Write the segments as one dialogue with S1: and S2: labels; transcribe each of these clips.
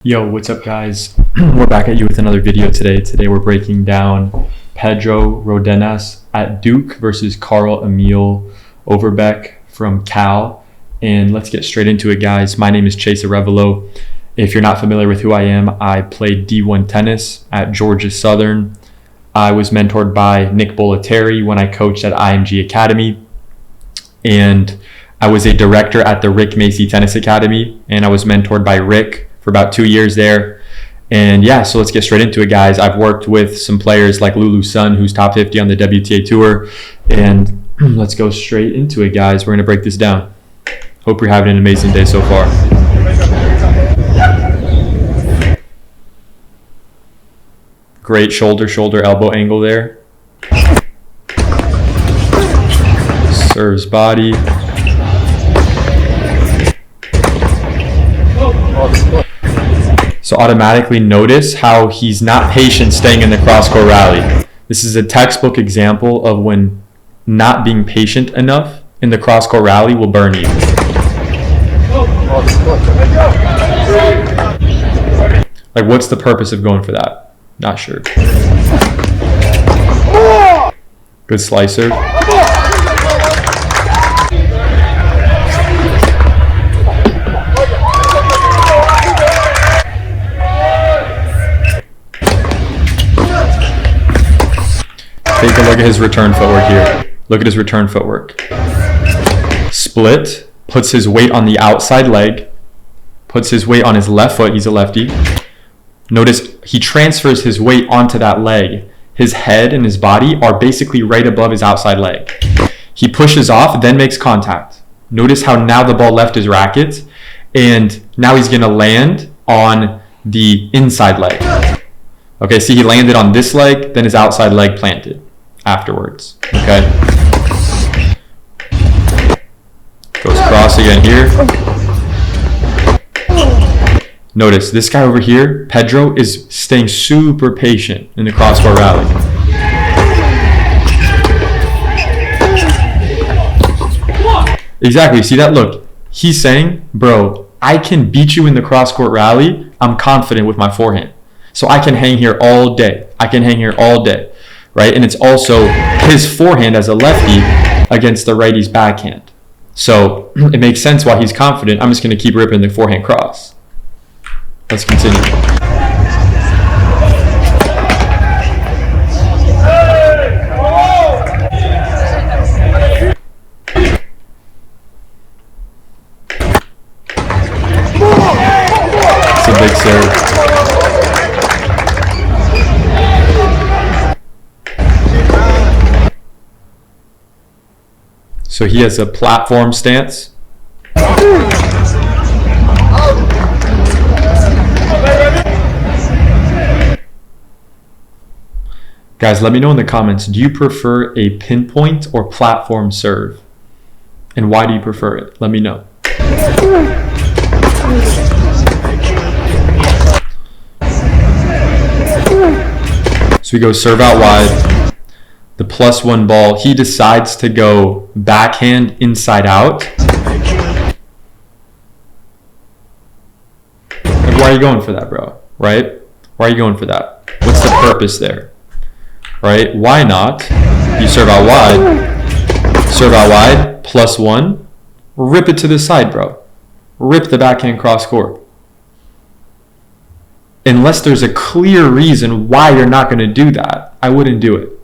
S1: Yo, what's up guys? We're back at you with another video today. Today we're breaking down Pedro Rodenas at Duke versus Carl Emil Overbeck from Cal. And let's get straight into it, guys. My name is Chase Arevalo. If you're not familiar with who I am, I played D1 tennis at Georgia Southern. I was mentored by Nick Bollettieri when I coached at IMG Academy. And I was a director at the Rick Macy Tennis Academy. And I was mentored by Rick for about 2 years there. And yeah, so let's get straight into it, guys. I've worked with some players like Lulu Sun, who's top 50 on the WTA Tour. And let's go straight into it, guys. We're going to break this down. Hope you're having an amazing day so far. Great shoulder, elbow angle there. Serves body. So automatically notice how he's not patient staying in the cross-court rally. This is a textbook example of when not being patient enough in the cross-court rally will burn you. Like, what's the purpose of going for that? Not sure. Good slicer. Take a look at his return footwork here. Look at his return footwork. Split, puts his weight on the outside leg, puts his weight on his left foot. He's a lefty. Notice he transfers his weight onto that leg. His head and his body are basically right above his outside leg. He pushes off, then makes contact. Notice how now the ball left his racket, and now he's going to land on the inside leg. Okay, see, he landed on this leg, then his outside leg planted afterwards. Okay. Goes cross again here. Notice this guy over here, Pedro, is staying super patient in the cross-court rally. Exactly. See that? Look, he's saying, bro, I can beat you in the cross-court rally. I'm confident with my forehand. So I can hang here all day. I can hang here all day, right? And it's also his forehand as a lefty against the righty's backhand. So it makes sense why he's confident. I'm just going to keep ripping the forehand cross. Let's continue. It's a big serve. So he has a platform stance. Guys, let me know in the comments, do you prefer a pinpoint or platform serve? And why do you prefer it? Let me know. So we go serve out wide. The +1 ball, he decides to go backhand inside out. Like, why are you going for that, bro? Right? Why are you going for that? What's the purpose there? Right? Why not? You serve out wide, +1, rip it to the side, bro. Rip the backhand cross court. Unless there's a clear reason why you're not going to do that, I wouldn't do it.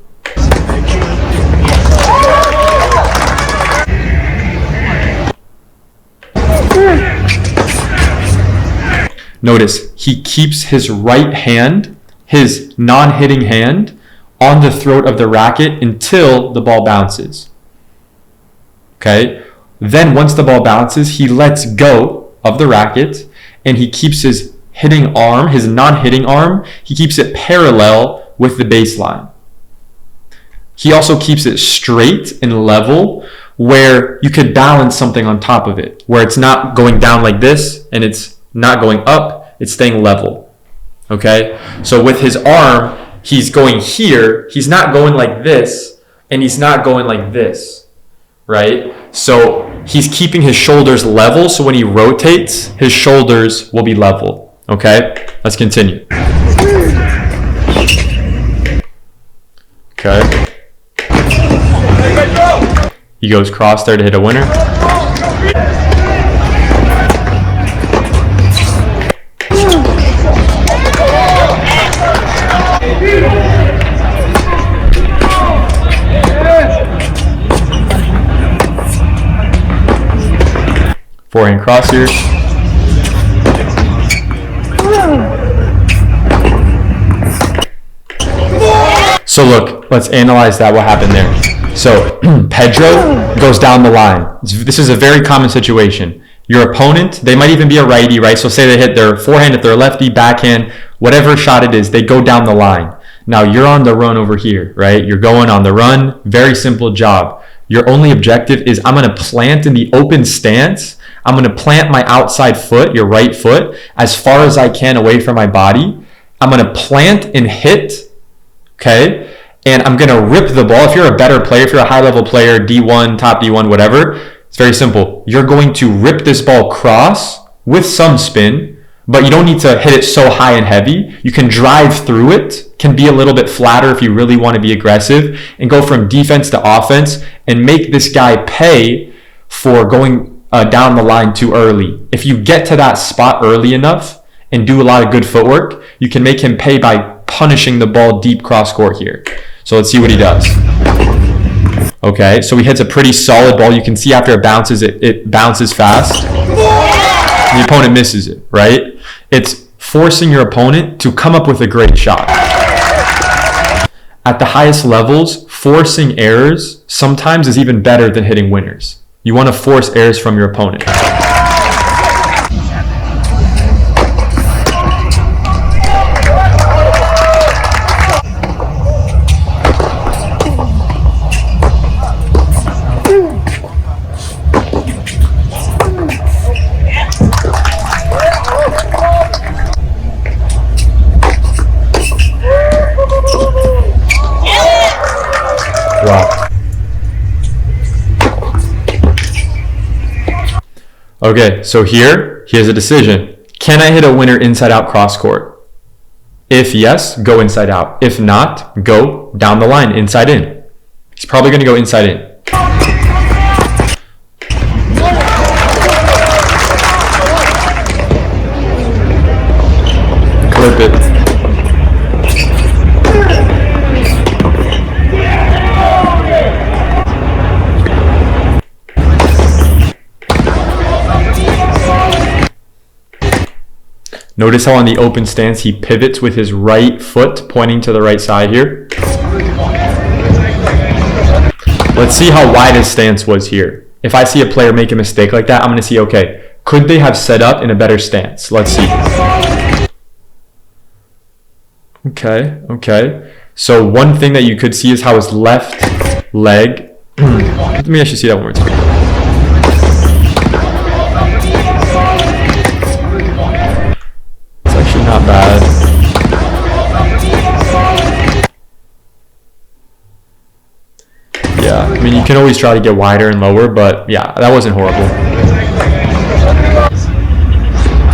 S1: Notice, he keeps his right hand, his non-hitting hand, on the throat of the racket until the ball bounces. Okay? Then once the ball bounces, he lets go of the racket and he keeps his hitting arm, his non-hitting arm, he keeps it parallel with the baseline. He also keeps it straight and level where you could balance something on top of it, where it's not going down like this and it's not going up, it's staying level. Okay? So with his arm, he's going here, he's not going like this, and he's not going like this, right? So he's keeping his shoulders level, so when he rotates, his shoulders will be level. Okay, let's continue. Okay. He goes cross there to hit a winner. Forehand cross here. So look, let's analyze that, what happened there. So Pedro goes down the line. This is a very common situation. Your opponent, they might even be a righty, right? So say they hit their forehand, if they're a lefty, backhand, whatever shot it is, they go down the line. Now you're on the run over here, right? You're going on the run, very simple job. Your only objective is I'm gonna plant in the open stance. I'm gonna plant my outside foot, your right foot, as far as I can away from my body. I'm gonna plant and hit, okay? And I'm gonna rip the ball. If you're a better player, if you're a high level player, D1, top D1, whatever, it's very simple. You're going to rip this ball cross with some spin, but you don't need to hit it so high and heavy. You can drive through it, can be a little bit flatter if you really want to be aggressive, and go from defense to offense and make this guy pay for going down the line too early. If you get to that spot early enough and do a lot of good footwork, you can make him pay by punishing the ball deep cross court here. So let's see what he does. Okay, so he hits a pretty solid ball. You can see after it bounces, it bounces fast. The opponent misses it, right? It's forcing your opponent to come up with a great shot. At the highest levels, forcing errors sometimes is even better than hitting winners. You want to force errors from your opponent. Wow. Okay, so here's a decision. Can I hit a winner inside out cross court? If yes, go inside out. If not, go down the line, inside in. He's probably going to go inside in. Clip it. Notice how on the open stance he pivots with his right foot pointing to the right side here. Let's see how wide his stance was here. If I see a player make a mistake like that, I'm going to see, okay, could they have set up in a better stance? Let's see. Okay. So one thing that you could see is how his left leg, let me actually see that one more time. Not bad. Yeah, I mean, you can always try to get wider and lower, but yeah, that wasn't horrible.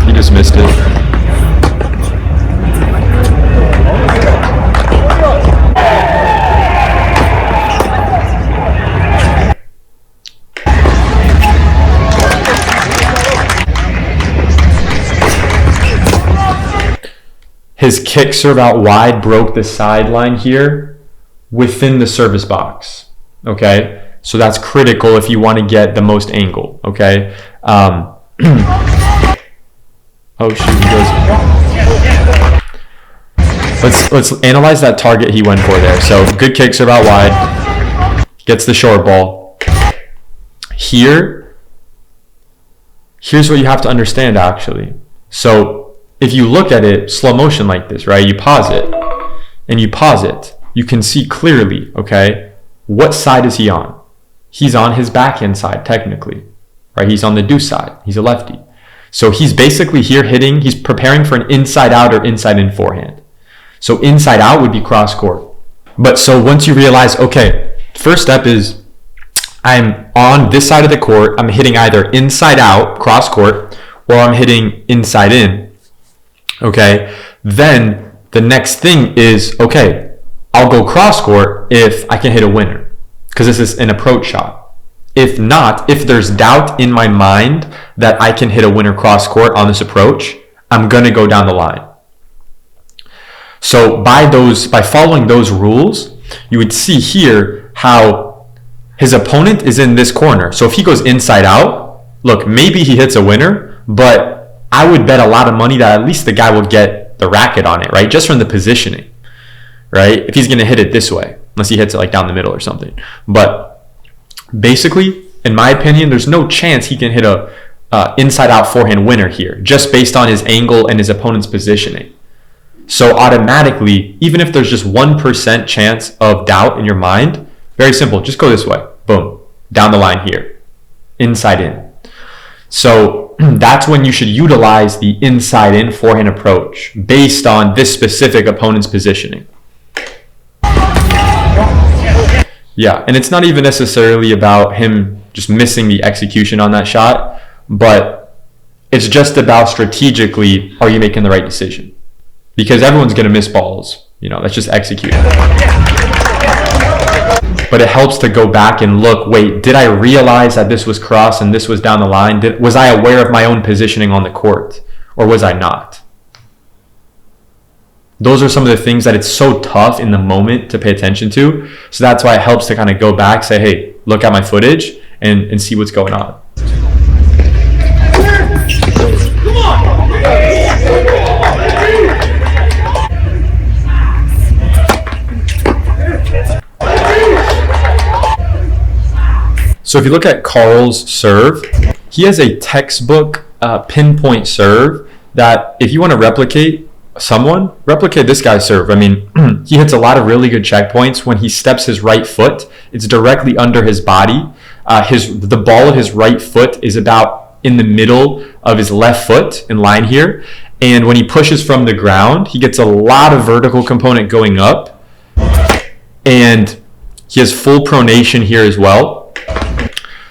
S1: He just missed it. His kick serve out wide broke the sideline here within the service box. Okay, so that's critical if you want to get the most angle. Okay. Oh shoot, he goes. Let's analyze that target he went for there. So good kick serve out wide, gets the short ball. Here's what you have to understand actually. So if you look at it slow motion like this, right? You pause it, you can see clearly, okay, what side is he on? He's on his backhand side, technically, right? He's on the deuce side. He's a lefty. So he's basically here hitting, he's preparing for an inside out or inside in forehand. So inside out would be cross court. But so once you realize, okay, first step is I'm on this side of the court, I'm hitting either inside out, cross court, or I'm hitting inside in. Okay, then the next thing is, okay, I'll go cross court if I can hit a winner, because this is an approach shot. If not, if there's doubt in my mind that I can hit a winner cross court on this approach, I'm going to go down the line. So by following those rules, you would see here how his opponent is in this corner. So if he goes inside out, look, maybe he hits a winner, but I would bet a lot of money that at least the guy will get the racket on it, right? Just from the positioning, right? If he's going to hit it this way, unless he hits it like down the middle or something. But basically, in my opinion, there's no chance he can hit a inside out forehand winner here, just based on his angle and his opponent's positioning. So automatically, even if there's just 1% chance of doubt in your mind, very simple, just go this way, boom, down the line here, inside in. So that's when you should utilize the inside in forehand approach based on this specific opponent's positioning. Yeah, and it's not even necessarily about him just missing the execution on that shot, but it's just about strategically, are you making the right decision? Because everyone's going to miss balls. That's just executing. But it helps to go back and look, wait, did I realize that this was cross and this was down the line? Was I aware of my own positioning on the court, or was I not? Those are some of the things that it's so tough in the moment to pay attention to. So that's why it helps to kind of go back, say, hey, look at my footage and see what's going on. So if you look at Carl's serve, he has a textbook pinpoint serve that if you want to replicate this guy's serve. I mean, he hits a lot of really good checkpoints. When he steps his right foot, it's directly under his body. The ball of his right foot is about in the middle of his left foot in line here. And when he pushes from the ground, he gets a lot of vertical component going up. And he has full pronation here as well.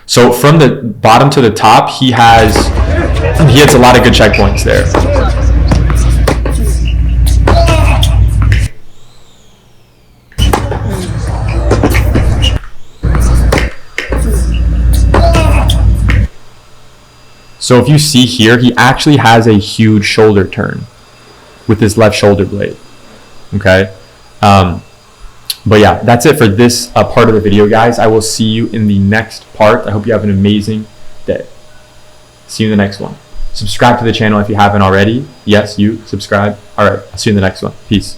S1: So from the bottom to the top, he hits a lot of good checkpoints there. So if you see here, he actually has a huge shoulder turn with his left shoulder blade. Okay. But yeah, that's it for this part of the video, guys. I will see you in the next part. I hope you have an amazing day. See you in the next one. Subscribe to the channel if you haven't already. Yes, you subscribe. All right, I'll see you in the next one. Peace.